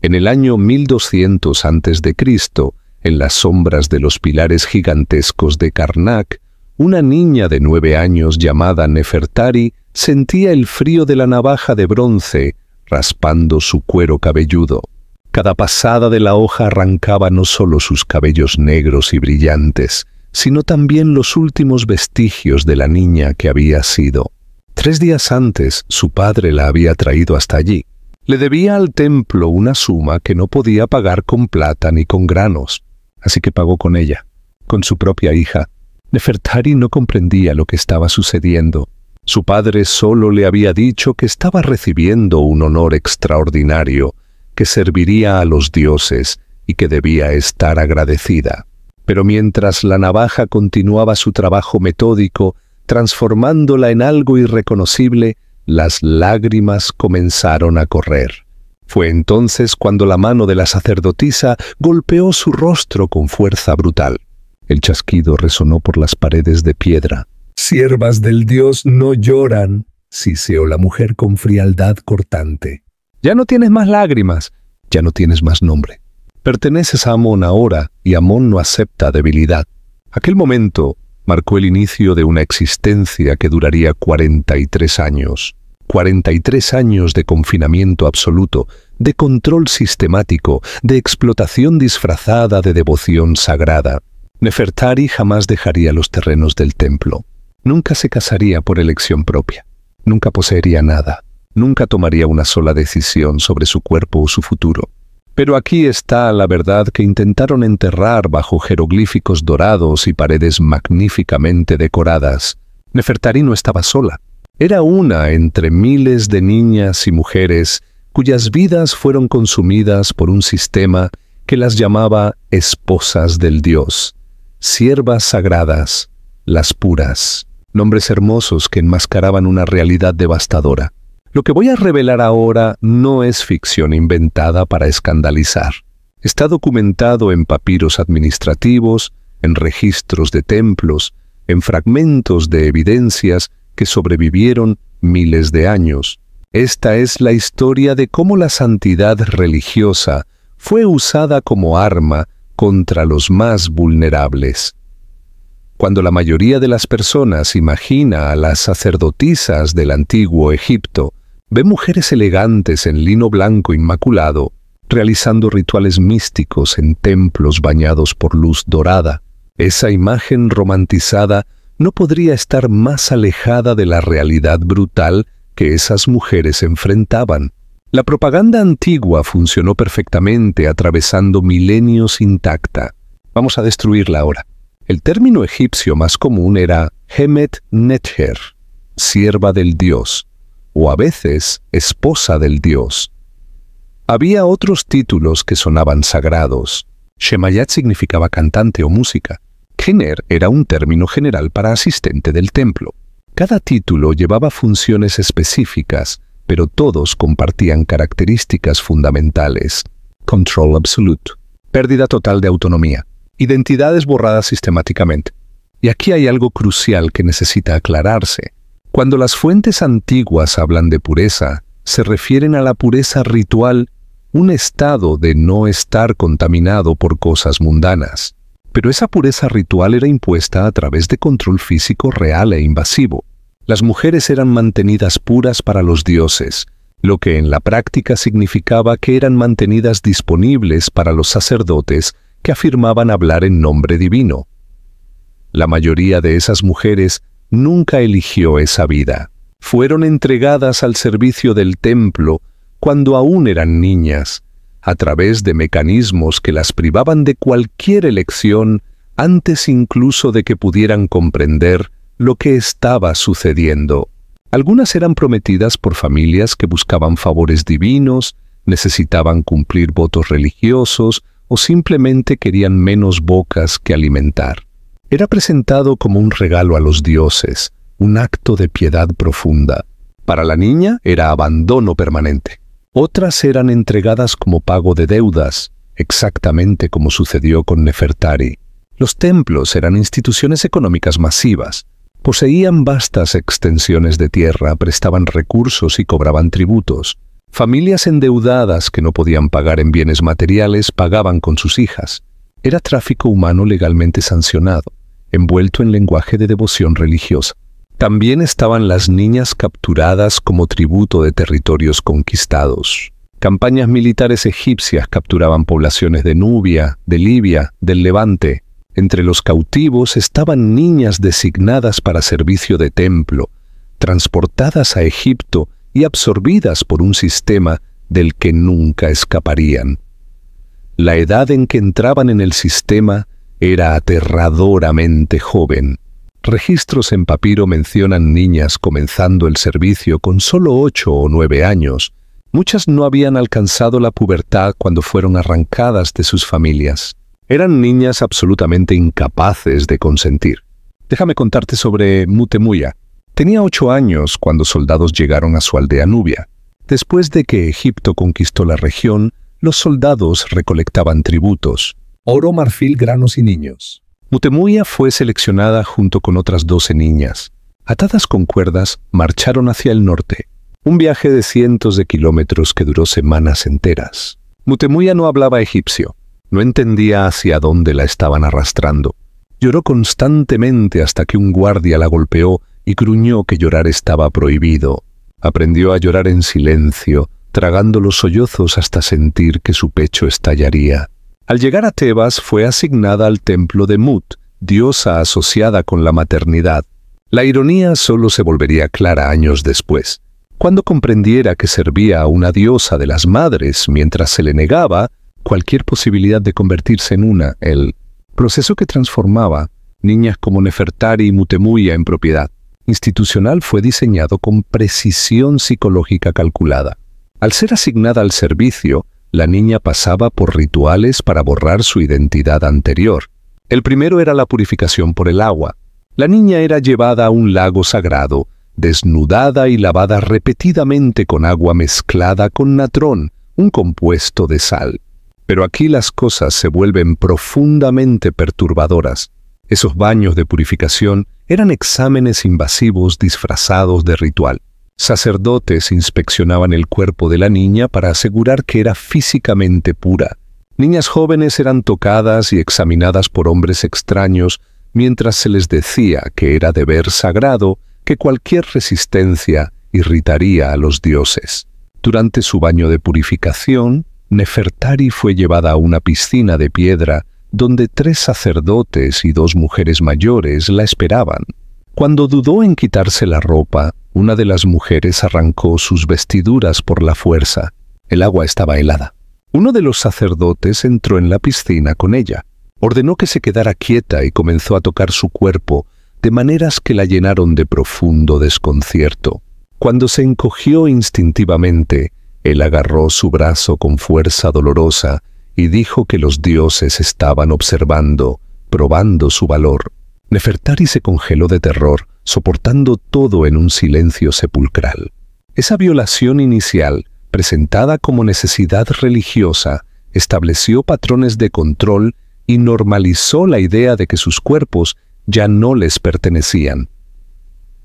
En el año 1200 a.C., en las sombras de los pilares gigantescos de Karnak, una niña de 9 años llamada Nefertari sentía el frío de la navaja de bronce raspando su cuero cabelludo. Cada pasada de la hoja arrancaba no solo sus cabellos negros y brillantes, sino también los últimos vestigios de la niña que había sido. 3 días antes, su padre la había traído hasta allí. Le debía al templo una suma que no podía pagar con plata ni con granos, así que pagó con ella, con su propia hija. Nefertari no comprendía lo que estaba sucediendo. Su padre solo le había dicho que estaba recibiendo un honor extraordinario, que serviría a los dioses y que debía estar agradecida. Pero mientras la navaja continuaba su trabajo metódico, transformándola en algo irreconocible, las lágrimas comenzaron a correr. Fue entonces cuando la mano de la sacerdotisa golpeó su rostro con fuerza brutal. El chasquido resonó por las paredes de piedra. «Siervas del dios no lloran», siseó la mujer con frialdad cortante. «Ya no tienes más lágrimas, ya no tienes más nombre. Perteneces a Amón ahora, y Amón no acepta debilidad». Aquel momento marcó el inicio de una existencia que duraría 43 años. 43 años de confinamiento absoluto, de control sistemático, de explotación disfrazada de devoción sagrada. Nefertari jamás dejaría los terrenos del templo. Nunca se casaría por elección propia. Nunca poseería nada. Nunca tomaría una sola decisión sobre su cuerpo o su futuro. Pero aquí está la verdad que intentaron enterrar bajo jeroglíficos dorados y paredes magníficamente decoradas. Nefertari no estaba sola. Era una entre miles de niñas y mujeres cuyas vidas fueron consumidas por un sistema que las llamaba esposas del dios, siervas sagradas, las puras, nombres hermosos que enmascaraban una realidad devastadora. Lo que voy a revelar ahora no es ficción inventada para escandalizar. Está documentado en papiros administrativos, en registros de templos, en fragmentos de evidencias que sobrevivieron miles de años. Esta es la historia de cómo la santidad religiosa fue usada como arma contra los más vulnerables. Cuando la mayoría de las personas imagina a las sacerdotisas del antiguo Egipto, ve mujeres elegantes en lino blanco inmaculado, realizando rituales místicos en templos bañados por luz dorada. Esa imagen romantizada no podría estar más alejada de la realidad brutal que esas mujeres enfrentaban. La propaganda antigua funcionó perfectamente atravesando milenios intacta. Vamos a destruirla ahora. El término egipcio más común era Hemet Nether, sierva del dios, o a veces esposa del dios. Había otros títulos que sonaban sagrados. Shemayat significaba cantante o música. Kener era un término general para asistente del templo. Cada título llevaba funciones específicas, pero todos compartían características fundamentales. Control absolute, pérdida total de autonomía, identidades borradas sistemáticamente. Y aquí hay algo crucial que necesita aclararse. Cuando las fuentes antiguas hablan de pureza, se refieren a la pureza ritual, un estado de no estar contaminado por cosas mundanas. Pero esa pureza ritual era impuesta a través de control físico real e invasivo. Las mujeres eran mantenidas puras para los dioses, lo que en la práctica significaba que eran mantenidas disponibles para los sacerdotes que afirmaban hablar en nombre divino. La mayoría de esas mujeres nunca eligió esa vida. Fueron entregadas al servicio del templo cuando aún eran niñas, a través de mecanismos que las privaban de cualquier elección antes incluso de que pudieran comprender lo que estaba sucediendo. Algunas eran prometidas por familias que buscaban favores divinos, necesitaban cumplir votos religiosos o simplemente querían menos bocas que alimentar. Era presentado como un regalo a los dioses, un acto de piedad profunda. Para la niña era abandono permanente. Otras eran entregadas como pago de deudas, exactamente como sucedió con Nefertari. Los templos eran instituciones económicas masivas. Poseían vastas extensiones de tierra, prestaban recursos y cobraban tributos. Familias endeudadas que no podían pagar en bienes materiales pagaban con sus hijas. Era tráfico humano legalmente sancionado, envuelto en lenguaje de devoción religiosa. También estaban las niñas capturadas como tributo de territorios conquistados. Campañas militares egipcias capturaban poblaciones de Nubia, de Libia, del Levante. Entre los cautivos estaban niñas designadas para servicio de templo, transportadas a Egipto y absorbidas por un sistema del que nunca escaparían. La edad en que entraban en el sistema era aterradoramente joven. Registros en papiro mencionan niñas comenzando el servicio con solo 8 o 9 años. Muchas no habían alcanzado la pubertad cuando fueron arrancadas de sus familias. Eran niñas absolutamente incapaces de consentir. Déjame contarte sobre Mutemuya. Tenía 8 años cuando soldados llegaron a su aldea Nubia. Después de que Egipto conquistó la región, los soldados recolectaban tributos: oro, marfil, granos y niños. Mutemuya fue seleccionada junto con otras 12 niñas. Atadas con cuerdas, marcharon hacia el norte. Un viaje de cientos de kilómetros que duró semanas enteras. Mutemuya no hablaba egipcio. No entendía hacia dónde la estaban arrastrando. Lloró constantemente hasta que un guardia la golpeó y gruñó que llorar estaba prohibido. Aprendió a llorar en silencio, tragando los sollozos hasta sentir que su pecho estallaría. Al llegar a Tebas fue asignada al templo de Mut, diosa asociada con la maternidad. La ironía solo se volvería clara años después. Cuando comprendiera que servía a una diosa de las madres mientras se le negaba cualquier posibilidad de convertirse en una, el proceso que transformaba niñas como Nefertari y Mutemuya en propiedad institucional fue diseñado con precisión psicológica calculada. Al ser asignada al servicio, la niña pasaba por rituales para borrar su identidad anterior. El primero era la purificación por el agua. La niña era llevada a un lago sagrado, desnudada y lavada repetidamente con agua mezclada con natrón, un compuesto de sal. Pero aquí las cosas se vuelven profundamente perturbadoras. Esos baños de purificación eran exámenes invasivos disfrazados de ritual. Sacerdotes inspeccionaban el cuerpo de la niña para asegurar que era físicamente pura. Niñas jóvenes eran tocadas y examinadas por hombres extraños mientras se les decía que era deber sagrado, que cualquier resistencia irritaría a los dioses. Durante su baño de purificación, Nefertari fue llevada a una piscina de piedra donde 3 sacerdotes y 2 mujeres mayores la esperaban. Cuando dudó en quitarse la ropa, una de las mujeres arrancó sus vestiduras por la fuerza. El agua estaba helada. Uno de los sacerdotes entró en la piscina con ella. Ordenó que se quedara quieta y comenzó a tocar su cuerpo de maneras que la llenaron de profundo desconcierto. Cuando se encogió instintivamente, él agarró su brazo con fuerza dolorosa y dijo que los dioses estaban observando, probando su valor. Nefertari se congeló de terror, soportando todo en un silencio sepulcral. Esa violación inicial, presentada como necesidad religiosa, estableció patrones de control y normalizó la idea de que sus cuerpos ya no les pertenecían.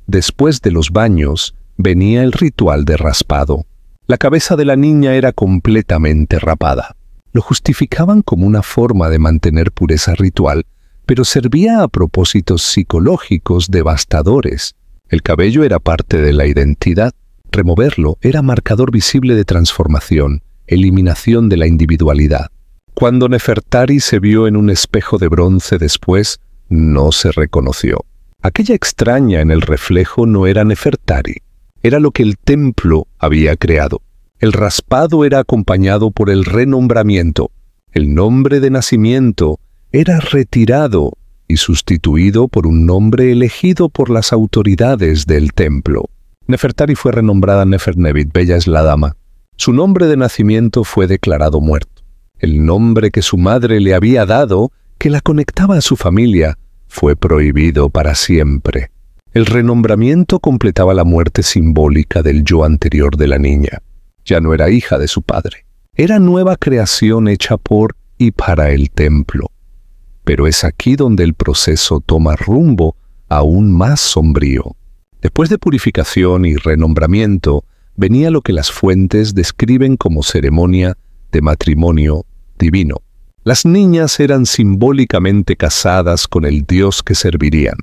Después de los baños, venía el ritual de raspado. La cabeza de la niña era completamente rapada. Lo justificaban como una forma de mantener pureza ritual, pero servía a propósitos psicológicos devastadores. El cabello era parte de la identidad. Removerlo era marcador visible de transformación, eliminación de la individualidad. Cuando Nefertari se vio en un espejo de bronce después, no se reconoció. Aquella extraña en el reflejo no era Nefertari, era lo que el templo había creado. El raspado era acompañado por el renombramiento. El nombre de nacimiento era retirado y sustituido por un nombre elegido por las autoridades del templo. Nefertari fue renombrada Nefernebit, bella es la dama. Su nombre de nacimiento fue declarado muerto. El nombre que su madre le había dado, que la conectaba a su familia, fue prohibido para siempre. El renombramiento completaba la muerte simbólica del yo anterior de la niña. Ya no era hija de su padre. Era nueva creación hecha por y para el templo. Pero es aquí donde el proceso toma rumbo aún más sombrío. Después de purificación y renombramiento, venía lo que las fuentes describen como ceremonia de matrimonio divino. Las niñas eran simbólicamente casadas con el dios que servirían.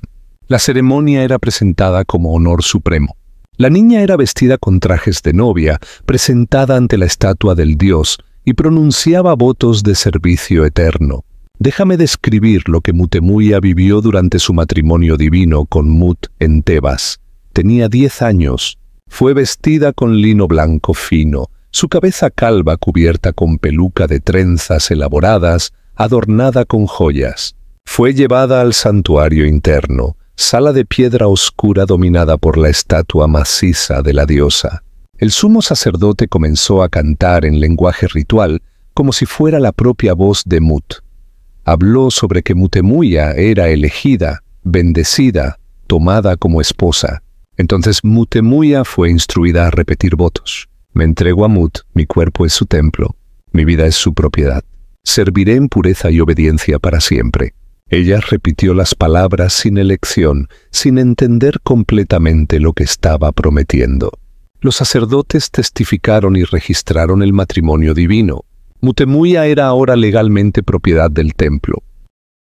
La ceremonia era presentada como honor supremo. La niña era vestida con trajes de novia, presentada ante la estatua del dios y pronunciaba votos de servicio eterno. Déjame describir lo que Mutemuya vivió durante su matrimonio divino con Mut en Tebas. Tenía 10 años. Fue vestida con lino blanco fino, su cabeza calva cubierta con peluca de trenzas elaboradas, adornada con joyas. Fue llevada al santuario interno, sala de piedra oscura dominada por la estatua maciza de la diosa. El sumo sacerdote comenzó a cantar en lenguaje ritual, como si fuera la propia voz de Mut. Habló sobre que Mutemuya era elegida, bendecida, tomada como esposa. Entonces Mutemuya fue instruida a repetir votos. Me entrego a Mut, mi cuerpo es su templo, mi vida es su propiedad. Serviré en pureza y obediencia para siempre. Ella repitió las palabras sin elección, sin entender completamente lo que estaba prometiendo. Los sacerdotes testificaron y registraron el matrimonio divino. Mutemuya era ahora legalmente propiedad del templo.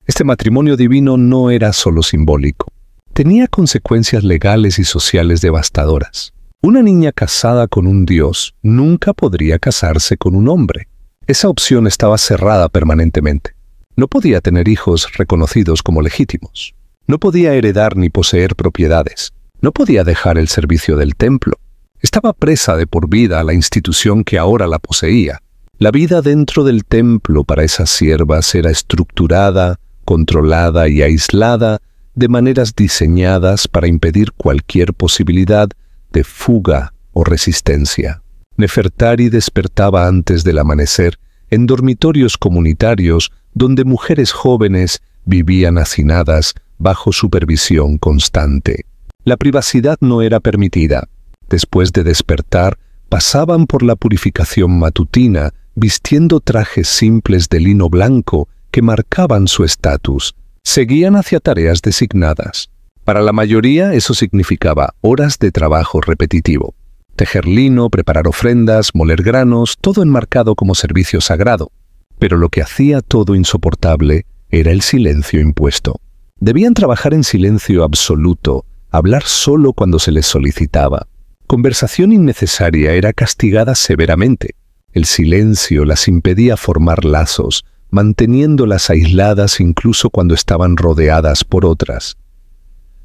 Este matrimonio divino no era solo simbólico. Tenía consecuencias legales y sociales devastadoras. Una niña casada con un dios nunca podría casarse con un hombre. Esa opción estaba cerrada permanentemente. No podía tener hijos reconocidos como legítimos. No podía heredar ni poseer propiedades. No podía dejar el servicio del templo. Estaba presa de por vida a la institución que ahora la poseía. La vida dentro del templo para esas siervas era estructurada, controlada y aislada de maneras diseñadas para impedir cualquier posibilidad de fuga o resistencia. Nefertari despertaba antes del amanecer en dormitorios comunitarios donde mujeres jóvenes vivían hacinadas bajo supervisión constante. La privacidad no era permitida. Después de despertar, pasaban por la purificación matutina vistiendo trajes simples de lino blanco que marcaban su estatus. Seguían hacia tareas designadas. Para la mayoría eso significaba horas de trabajo repetitivo. Tejer lino, preparar ofrendas, moler granos, todo enmarcado como servicio sagrado. Pero lo que hacía todo insoportable era el silencio impuesto. Debían trabajar en silencio absoluto, hablar solo cuando se les solicitaba. Conversación innecesaria era castigada severamente. El silencio las impedía formar lazos, manteniéndolas aisladas incluso cuando estaban rodeadas por otras.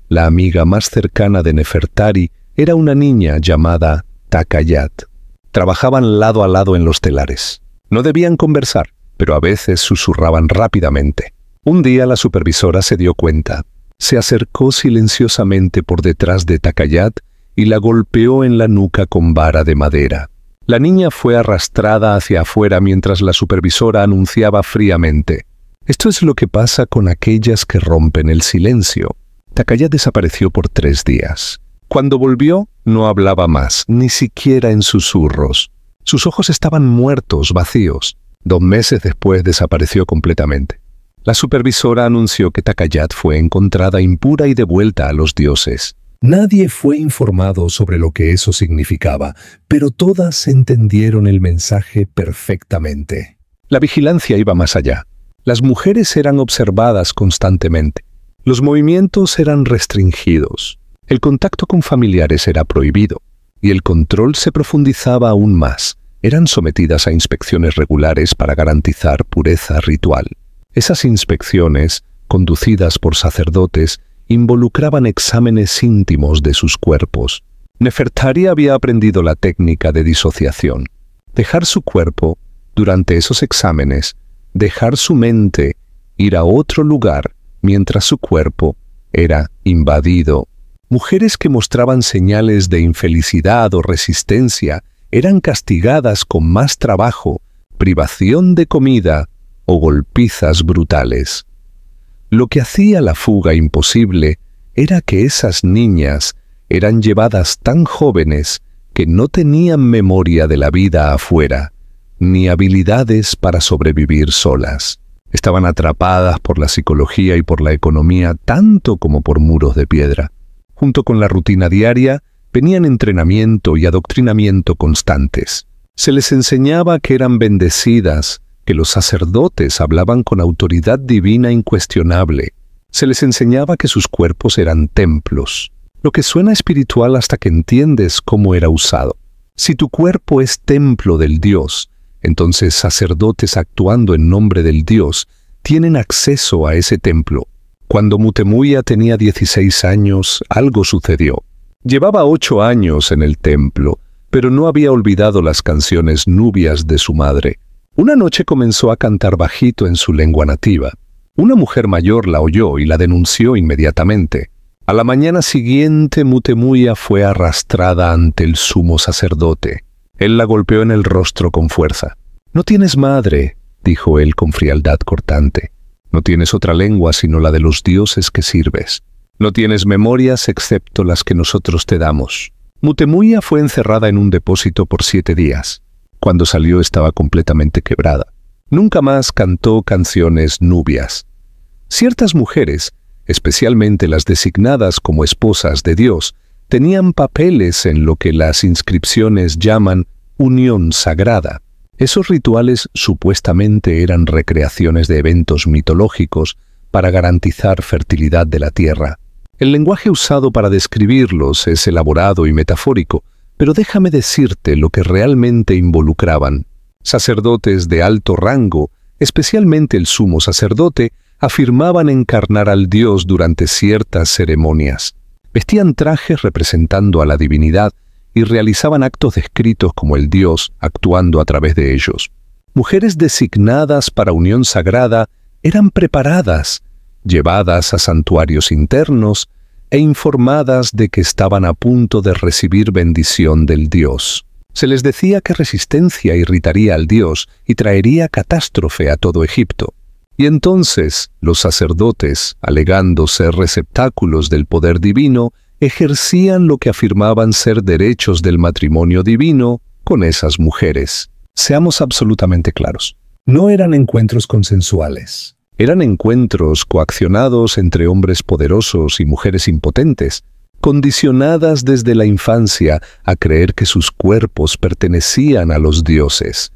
La amiga más cercana de Nefertari era una niña llamada Takayat. Trabajaban lado a lado en los telares. No debían conversar, pero a veces susurraban rápidamente. Un día la supervisora se dio cuenta. Se acercó silenciosamente por detrás de Takayat y la golpeó en la nuca con vara de madera. La niña fue arrastrada hacia afuera mientras la supervisora anunciaba fríamente: «Esto es lo que pasa con aquellas que rompen el silencio». Takayat desapareció por 3 días. Cuando volvió, no hablaba más, ni siquiera en susurros. Sus ojos estaban muertos, vacíos. 2 meses después desapareció completamente. La supervisora anunció que Takayat fue encontrada impura y devuelta a los dioses. Nadie fue informado sobre lo que eso significaba, pero todas entendieron el mensaje perfectamente. La vigilancia iba más allá. Las mujeres eran observadas constantemente. Los movimientos eran restringidos. El contacto con familiares era prohibido. Y el control se profundizaba aún más. Eran sometidas a inspecciones regulares para garantizar pureza ritual. Esas inspecciones, conducidas por sacerdotes, involucraban exámenes íntimos de sus cuerpos. Nefertari había aprendido la técnica de disociación. Dejar su cuerpo, durante esos exámenes, dejar su mente, ir a otro lugar, mientras su cuerpo era invadido. Mujeres que mostraban señales de infelicidad o resistencia eran castigadas con más trabajo, privación de comida o golpizas brutales. Lo que hacía la fuga imposible era que esas niñas eran llevadas tan jóvenes que no tenían memoria de la vida afuera, ni habilidades para sobrevivir solas. Estaban atrapadas por la psicología y por la economía tanto como por muros de piedra. Junto con la rutina diaria, venían entrenamiento y adoctrinamiento constantes. Se les enseñaba que eran bendecidas, que los sacerdotes hablaban con autoridad divina incuestionable. Se les enseñaba que sus cuerpos eran templos, lo que suena espiritual hasta que entiendes cómo era usado. Si tu cuerpo es templo del Dios, entonces sacerdotes actuando en nombre del Dios tienen acceso a ese templo. Cuando Mutemuia tenía 16 años, algo sucedió. Llevaba 8 años en el templo, pero no había olvidado las canciones nubias de su madre. Una noche comenzó a cantar bajito en su lengua nativa. Una mujer mayor la oyó y la denunció inmediatamente. A la mañana siguiente, Mutemuia fue arrastrada ante el sumo sacerdote. Él la golpeó en el rostro con fuerza. «No tienes madre», dijo él con frialdad cortante. «No tienes otra lengua sino la de los dioses que sirves. No tienes memorias excepto las que nosotros te damos». Mutemuia fue encerrada en un depósito por 7 días. Cuando salió estaba completamente quebrada. Nunca más cantó canciones nubias. Ciertas mujeres, especialmente las designadas como esposas de Dios, tenían papeles en lo que las inscripciones llaman unión sagrada. Esos rituales supuestamente eran recreaciones de eventos mitológicos para garantizar fertilidad de la tierra. El lenguaje usado para describirlos es elaborado y metafórico, pero déjame decirte lo que realmente involucraban. Sacerdotes de alto rango, especialmente el sumo sacerdote, afirmaban encarnar al Dios durante ciertas ceremonias. Vestían trajes representando a la divinidad y realizaban actos descritos como el Dios actuando a través de ellos. Mujeres designadas para unión sagrada eran preparadas, llevadas a santuarios internos e informadas de que estaban a punto de recibir bendición del Dios. Se les decía que resistencia irritaría al Dios y traería catástrofe a todo Egipto. Y entonces los sacerdotes, alegando ser receptáculos del poder divino, ejercían lo que afirmaban ser derechos del matrimonio divino con esas mujeres. Seamos absolutamente claros. No eran encuentros consensuales. Eran encuentros coaccionados entre hombres poderosos y mujeres impotentes, condicionadas desde la infancia a creer que sus cuerpos pertenecían a los dioses.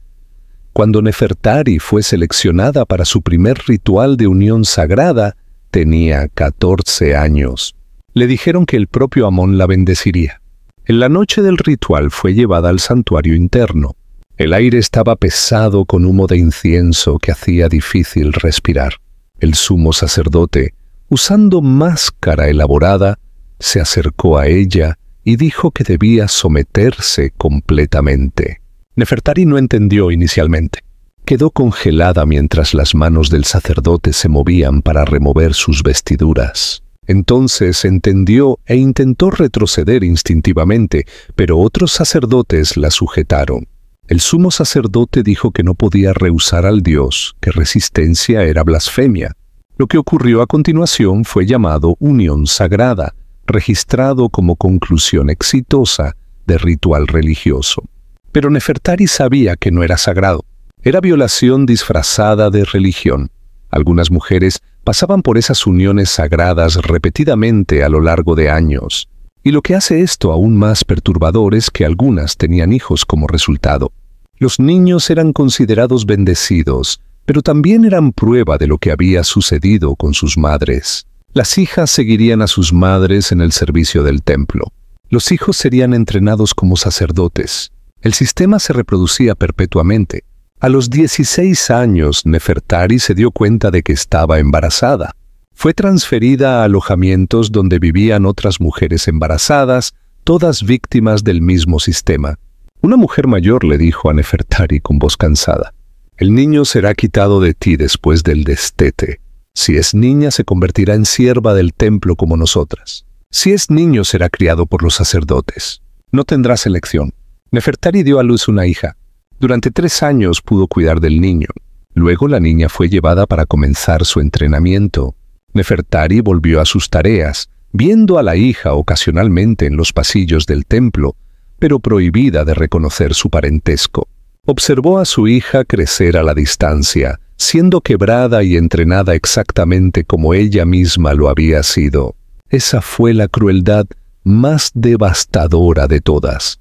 Cuando Nefertari fue seleccionada para su primer ritual de unión sagrada, tenía 14 años. Le dijeron que el propio Amón la bendeciría. En la noche del ritual fue llevada al santuario interno. El aire estaba pesado con humo de incienso que hacía difícil respirar. El sumo sacerdote, usando máscara elaborada, se acercó a ella y dijo que debía someterse completamente. Nefertari no entendió inicialmente. Quedó congelada mientras las manos del sacerdote se movían para remover sus vestiduras. Entonces entendió e intentó retroceder instintivamente, pero otros sacerdotes la sujetaron. El sumo sacerdote dijo que no podía rehusar al Dios, que resistencia era blasfemia. Lo que ocurrió a continuación fue llamado unión sagrada, registrado como conclusión exitosa de ritual religioso. Pero Nefertari sabía que no era sagrado. Era violación disfrazada de religión. Algunas mujeres pasaban por esas uniones sagradas repetidamente a lo largo de años. Y lo que hace esto aún más perturbador es que algunas tenían hijos como resultado. Los niños eran considerados bendecidos, pero también eran prueba de lo que había sucedido con sus madres. Las hijas seguirían a sus madres en el servicio del templo. Los hijos serían entrenados como sacerdotes. El sistema se reproducía perpetuamente. A los 16 años, Nefertari se dio cuenta de que estaba embarazada. Fue transferida a alojamientos donde vivían otras mujeres embarazadas, todas víctimas del mismo sistema. Una mujer mayor le dijo a Nefertari con voz cansada: «El niño será quitado de ti después del destete. Si es niña, se convertirá en sierva del templo como nosotras. Si es niño, será criado por los sacerdotes. No tendrás elección». Nefertari dio a luz una hija. Durante 3 años pudo cuidar del niño. Luego la niña fue llevada para comenzar su entrenamiento. Nefertari volvió a sus tareas, viendo a la hija ocasionalmente en los pasillos del templo, pero prohibida de reconocer su parentesco. Observó a su hija crecer a la distancia, siendo quebrada y entrenada exactamente como ella misma lo había sido. Esa fue la crueldad más devastadora de todas.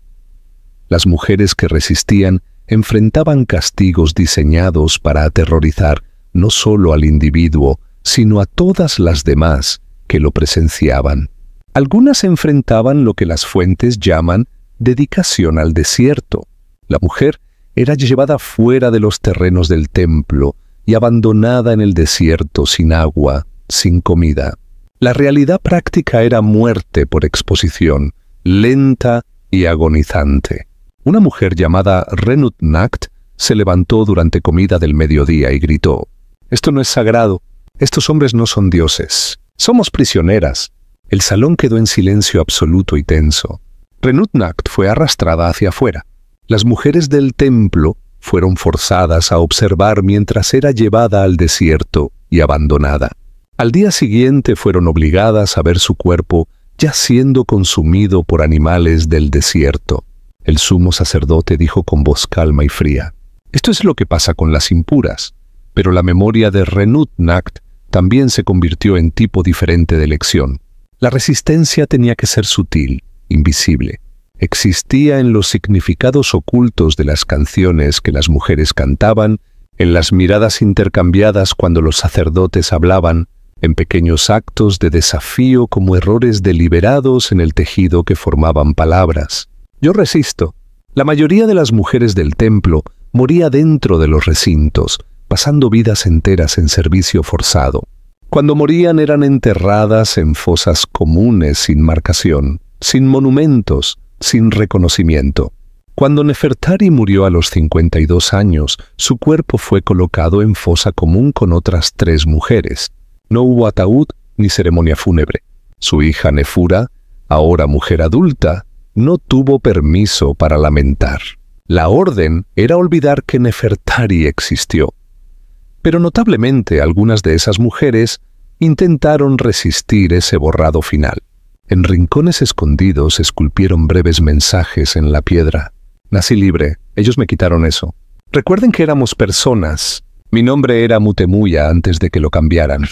Las mujeres que resistían enfrentaban castigos diseñados para aterrorizar no solo al individuo, sino a todas las demás que lo presenciaban. Algunas enfrentaban lo que las fuentes llaman dedicación al desierto. La mujer era llevada fuera de los terrenos del templo y abandonada en el desierto sin agua, sin comida. La realidad práctica era muerte por exposición, lenta y agonizante. Una mujer llamada Renut-Nacht se levantó durante comida del mediodía y gritó: «Esto no es sagrado, estos hombres no son dioses, somos prisioneras». El salón quedó en silencio absoluto y tenso. Renut-Nacht fue arrastrada hacia afuera. Las mujeres del templo fueron forzadas a observar mientras era llevada al desierto y abandonada. Al día siguiente fueron obligadas a ver su cuerpo ya siendo consumido por animales del desierto. El sumo sacerdote dijo con voz calma y fría: «Esto es lo que pasa con las impuras». Pero la memoria de Renut-Nacht también se convirtió en tipo diferente de lección. La resistencia tenía que ser sutil, invisible. Existía en los significados ocultos de las canciones que las mujeres cantaban, en las miradas intercambiadas cuando los sacerdotes hablaban, en pequeños actos de desafío como errores deliberados en el tejido que formaban palabras. Yo resisto. La mayoría de las mujeres del templo moría dentro de los recintos, pasando vidas enteras en servicio forzado. Cuando morían eran enterradas en fosas comunes sin marcación, sin monumentos, sin reconocimiento. Cuando Nefertari murió a los 52 años, su cuerpo fue colocado en fosa común con otras 3 mujeres. No hubo ataúd ni ceremonia fúnebre. Su hija Nefura, ahora mujer adulta, no tuvo permiso para lamentar. La orden era olvidar que Nefertari existió. Pero notablemente algunas de esas mujeres intentaron resistir ese borrado final. En rincones escondidos esculpieron breves mensajes en la piedra. Nací libre, ellos me quitaron eso. Recuerden que éramos personas. Mi nombre era Mutemuya antes de que lo cambiaran.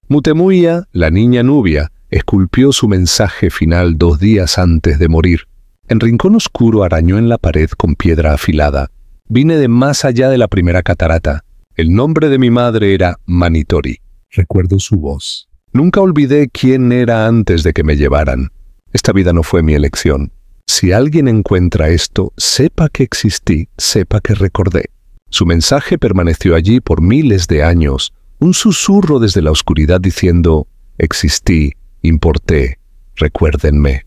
Mutemuya, la niña nubia, esculpió su mensaje final 2 días antes de morir. En rincón oscuro arañó en la pared con piedra afilada. Vine de más allá de la primera catarata. El nombre de mi madre era Manitori. Recuerdo su voz. Nunca olvidé quién era antes de que me llevaran. Esta vida no fue mi elección. Si alguien encuentra esto, sepa que existí, sepa que recordé. Su mensaje permaneció allí por miles de años, un susurro desde la oscuridad diciendo: existí, importé, recuérdenme.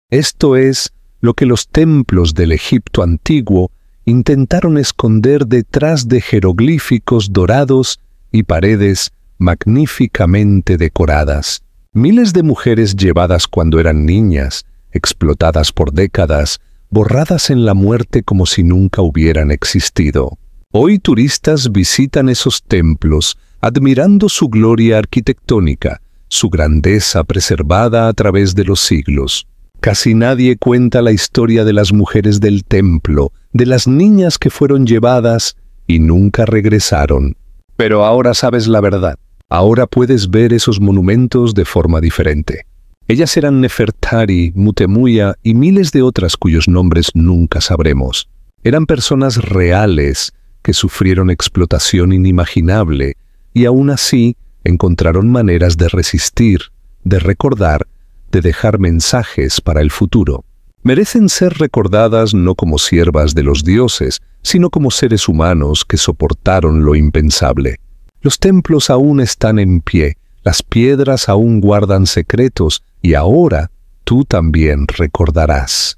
Esto es lo que los templos del Egipto antiguo intentaron esconder detrás de jeroglíficos dorados y paredes magníficamente decoradas. Miles de mujeres llevadas cuando eran niñas, explotadas por décadas, borradas en la muerte como si nunca hubieran existido. Hoy turistas visitan esos templos admirando su gloria arquitectónica, su grandeza preservada a través de los siglos. Casi nadie cuenta la historia de las mujeres del templo, de las niñas que fueron llevadas y nunca regresaron. Pero ahora sabes la verdad. Ahora puedes ver esos monumentos de forma diferente. Ellas eran Nefertari, Mutemuya y miles de otras cuyos nombres nunca sabremos. Eran personas reales que sufrieron explotación inimaginable y aún así encontraron maneras de resistir, de recordar, de dejar mensajes para el futuro. Merecen ser recordadas no como siervas de los dioses, sino como seres humanos que soportaron lo impensable. Los templos aún están en pie, las piedras aún guardan secretos, y ahora tú también recordarás.